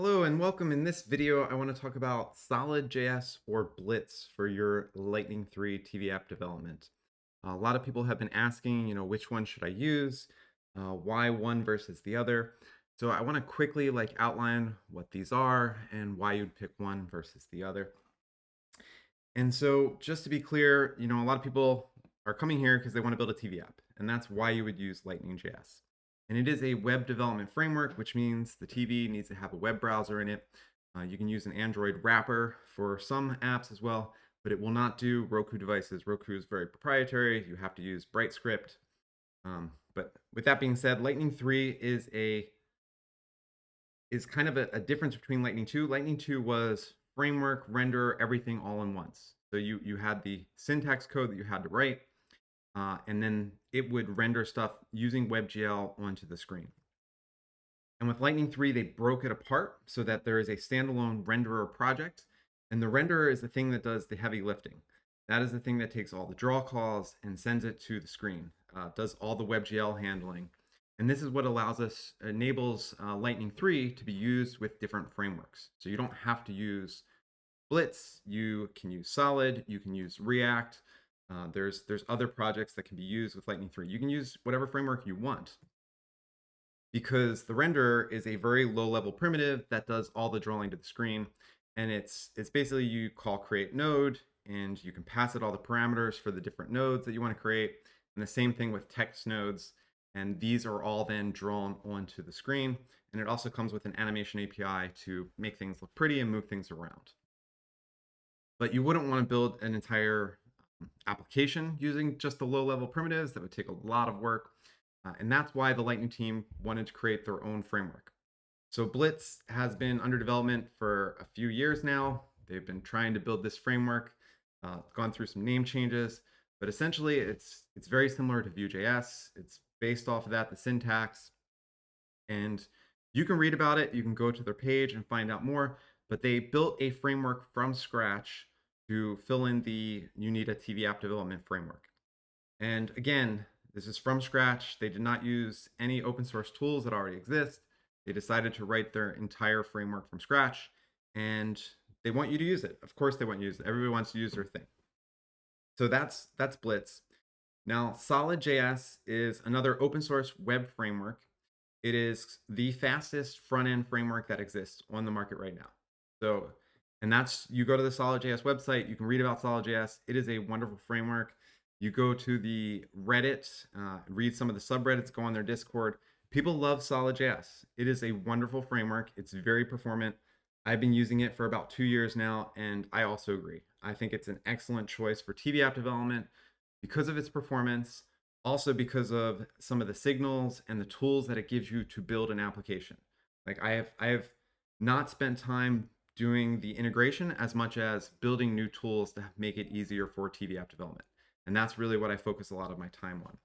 Hello and welcome. In this video, I want to talk about Solidjs or Blitz for your Lightning 3 TV app development. A lot of people have been asking, which one should I use? Why one versus the other? So I want to quickly outline what these are and why you'd pick one versus the other. And so just to be clear, a lot of people are coming here because they want to build a TV app, and that's why you would use Lightning.js. And it is a web development framework, which means the TV needs to have a web browser in it. You can use an Android wrapper for some apps as well, but it will not do Roku devices. Roku is very proprietary. You have to use BrightScript. But with that being said, Lightning 3 is kind of a difference between Lightning 2. Lightning 2 was framework, render, everything all in once. So you had the syntax code that you had to write, and then it would render stuff using WebGL onto the screen. And with Lightning 3, they broke it apart so that there is a standalone renderer project. And the renderer is the thing that does the heavy lifting. That is the thing that takes all the draw calls and sends it to the screen, does all the WebGL handling. And this is what enables Lightning 3 to be used with different frameworks. So you don't have to use Blitz, you can use Solid, you can use React. There's other projects that can be used with Lightning 3. You can use whatever framework you want because the renderer is a very low-level primitive that does all the drawing to the screen. And it's basically you call create node, and you can pass it all the parameters for the different nodes that you want to create. And the same thing with text nodes. And these are all then drawn onto the screen. And it also comes with an animation API to make things look pretty and move things around. But you wouldn't want to build an entire application using just the low-level primitives. That would take a lot of work. And that's why the Lightning team wanted to create their own framework. So Blitz has been under development for a few years now. They've been trying to build this framework, gone through some name changes, but essentially it's very similar to Vue.js. It's based off of that, the syntax. And you can read about it. You can go to their page and find out more. But they built a framework from scratch to fill in you need a TV app development framework. And again, this is from scratch. They did not use any open source tools that already exist. They decided to write their entire framework from scratch, and they want you to use it. Of course they want you to use it. Everybody wants to use their thing. So that's Blitz. Now, Solidjs is another open source web framework. It is the fastest front-end framework that exists on the market right now. So, and you go to the Solidjs website, you can read about Solidjs. It is a wonderful framework. You go to the Reddit, read some of the subreddits, go on their Discord. People love Solidjs. It is a wonderful framework. It's very performant. I've been using it for about 2 years now, and I also agree. I think it's an excellent choice for TV app development because of its performance, also because of some of the signals and the tools that it gives you to build an application. Like I have not spent time doing the integration as much as building new tools to make it easier for TV app development. And that's really what I focus a lot of my time on.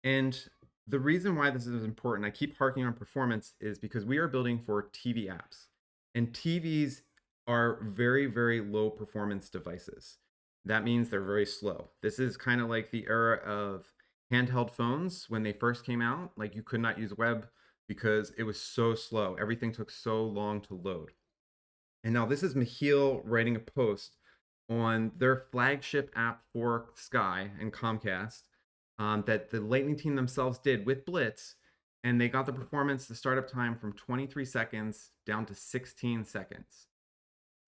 And the reason why this is important, I keep harking on performance, is because we are building for TV apps. And TVs are very, very low performance devices. That means they're very slow. This is kind of like the era of handheld phones when they first came out. Like you could not use web because it was so slow. Everything took so long to load. And now this is Michiel writing a post on their flagship app for Sky and Comcast that the Lightning team themselves did with Blitz. And they got the performance, the startup time from 23 seconds down to 16 seconds.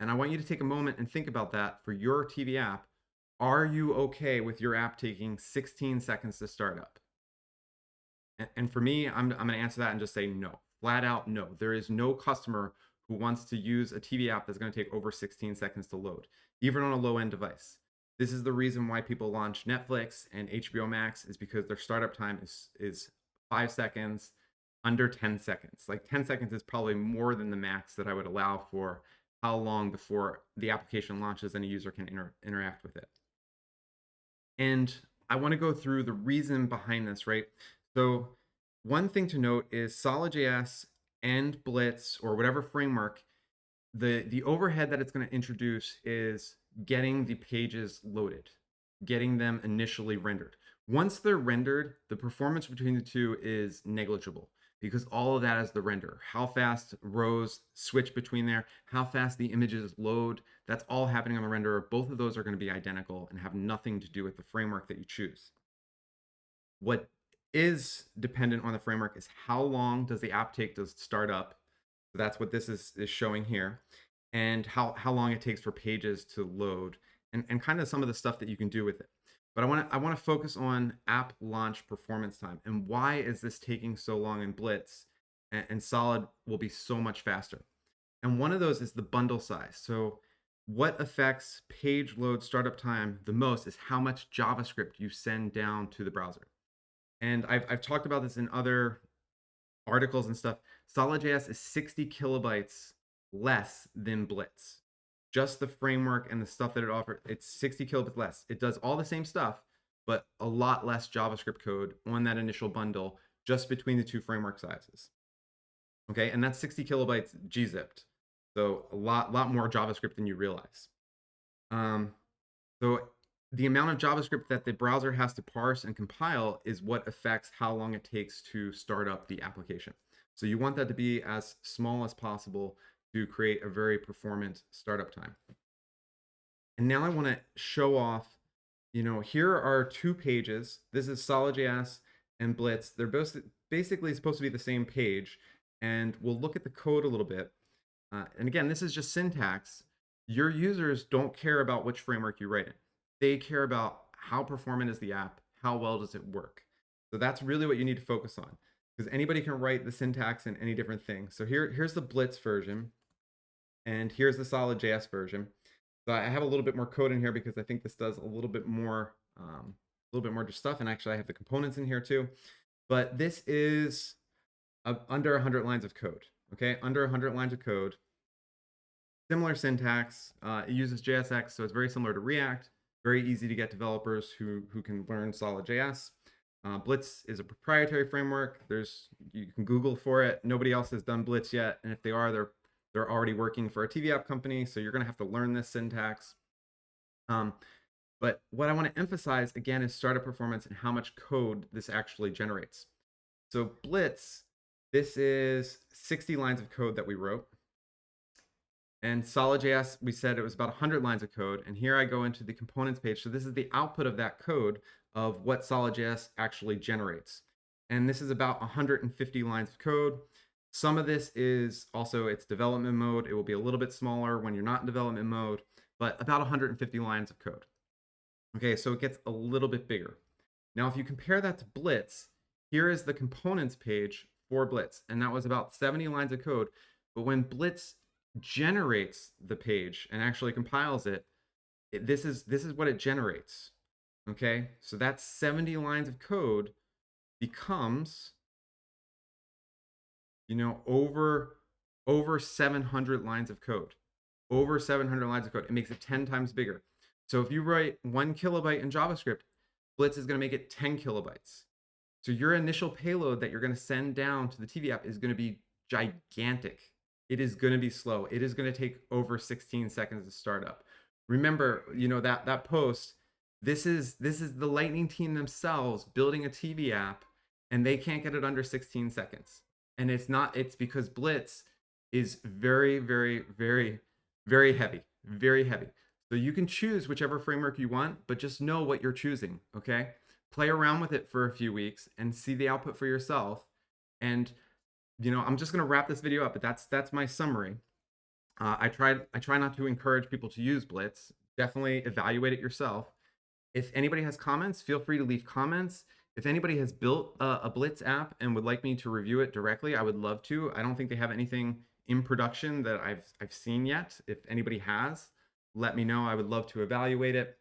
And I want you to take a moment and think about that for your TV app. Are you okay with your app taking 16 seconds to start up? And for me, I'm going to answer that and just say no. Flat out no. There is no customer who wants to use a TV app that's going to take over 16 seconds to load, even on a low-end device. This is the reason why people launch Netflix and HBO Max, is because their startup time is 5 seconds, under 10 seconds. Like 10 seconds is probably more than the max that I would allow for how long before the application launches and a user can interact with it. And I want to go through the reason behind this, right? So one thing to note is Solidjs and Blitz, or whatever framework, the overhead that it's going to introduce is getting the pages loaded, getting them initially rendered. Once they're rendered, the performance between the two is negligible because all of that is the render. How fast rows switch between there, how fast the images load, that's all happening on the renderer. Both of those are going to be identical and have nothing to do with the framework that you choose. What is dependent on the framework is how long does the app take to start up. So that's what this is showing here, and how long it takes for pages to load, and kind of some of the stuff that you can do with it. But I want to focus on app launch performance time, and why is this taking so long in Blitz, and Solid will be so much faster. And one of those is the bundle size. So what affects page load startup time the most is how much JavaScript you send down to the browser. And I've talked about this in other articles and stuff. Solid.js is 60 kilobytes less than Blitz. Just the framework and the stuff that it offers, it's 60 kilobytes less. It does all the same stuff, but a lot less JavaScript code on that initial bundle just between the two framework sizes. Okay, and that's 60 kilobytes gzipped. So a lot more JavaScript than you realize. So the amount of JavaScript that the browser has to parse and compile is what affects how long it takes to start up the application. So you want that to be as small as possible to create a very performant startup time. And now I want to show off, here are two pages. This is Solidjs and Blitz. They're both basically supposed to be the same page. And we'll look at the code a little bit. And again, this is just syntax. Your users don't care about which framework you write in. They care about how performant is the app, how well does it work. So that's really what you need to focus on, because anybody can write the syntax in any different thing. So here's the Blitz version, and here's the Solid.js version. So I have a little bit more code in here because I think this does a little bit more just stuff. And actually, I have the components in here too. But this is under 100 lines of code. Okay, under 100 lines of code. Similar syntax. It uses JSX, so it's very similar to React. Very easy to get developers who can learn Solid.js. Blitz is a proprietary framework. You can Google for it. Nobody else has done Blitz yet, and if they are, they're already working for a TV app company, so you're going to have to learn this syntax. But what I want to emphasize again is startup performance and how much code this actually generates. So Blitz, this is 60 lines of code that we wrote. And Solid.js, we said it was about 100 lines of code. And here I go into the components page. So this is the output of that code of what Solid.js actually generates. And this is about 150 lines of code. Some of this is also its development mode. It will be a little bit smaller when you're not in development mode, but about 150 lines of code. Okay, so it gets a little bit bigger. Now, if you compare that to Blitz, here is the components page for Blitz. And that was about 70 lines of code. But when Blitz generates the page and actually compiles it, this is what it generates. Okay, so that 70 lines of code becomes over 700 lines of code. Over 700 lines of code. It makes it 10 times bigger. So if you write 1 kilobyte in JavaScript, Blitz is going to make it 10 kilobytes. So your initial payload that you're going to send down to the TV app is going to be gigantic. It is going to be slow. It is going to take over 16 seconds to start up. Remember, that post, this is the Lightning team themselves building a TV app, and they can't get it under 16 seconds. And it's because Blitz is very, very, very, very heavy, very heavy. So you can choose whichever framework you want, but just know what you're choosing, okay? Play around with it for a few weeks and see the output for yourself. And I'm just going to wrap this video up, but that's my summary. I try not to encourage people to use Blitz. Definitely evaluate it yourself. If anybody has comments, feel free to leave comments. If anybody has built a Blitz app and would like me to review it directly, I would love to. I don't think they have anything in production that I've seen yet. If anybody has, let me know. I would love to evaluate it.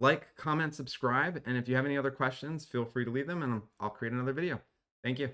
Like, comment, subscribe, and if you have any other questions, feel free to leave them, and I'll create another video. Thank you.